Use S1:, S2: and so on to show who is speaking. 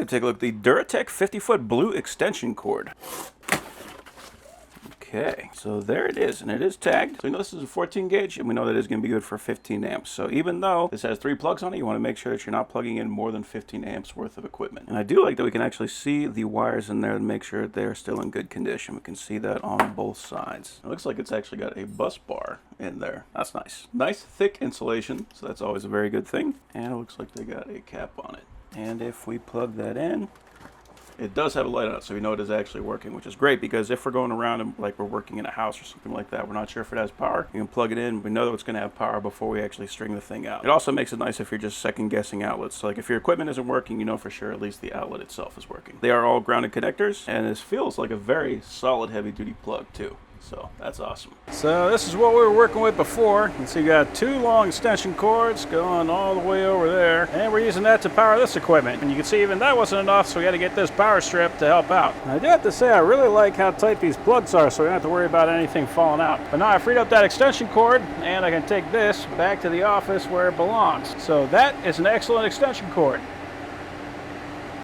S1: Take a look at the DURATECH 50-foot blue extension cord. Okay, so there it is, and it is tagged. So we know this is a 14 gauge, and we know that it's going to be good for 15 amps. So even though this has 3 plugs on it, you want to make sure that you're not plugging in more than 15 amps worth of equipment. And I do like that we can actually see the wires in there and make sure that they're still in good condition. We can see that on both sides. It looks like it's actually got a bus bar in there. That's nice. Nice thick insulation, so that's always a very good thing. And it looks like they got a cap on it. And if we plug that in, it does have a light on it, so we know it is actually working, which is great, because if we're going around and like we're working in a house or something like that, we're not sure if it has power, you can plug it in. We know that it's going to have power before we actually string the thing out. It also makes it nice if you're just second guessing outlets. So like if your equipment isn't working, you know for sure at least the outlet itself is working. They are all grounded connectors, and this feels like a very solid heavy duty plug too. So that's awesome. So this is what we were working with before. You can see you got 2 long extension cords going all the way over there, and we're using that to power this equipment. And you can see even that wasn't enough, so we had to get this power strip to help out. And I do have to say I really like how tight these plugs are, so we don't have to worry about anything falling out. But now I freed up that extension cord, and I can take this back to the office where it belongs. So that is an excellent extension cord.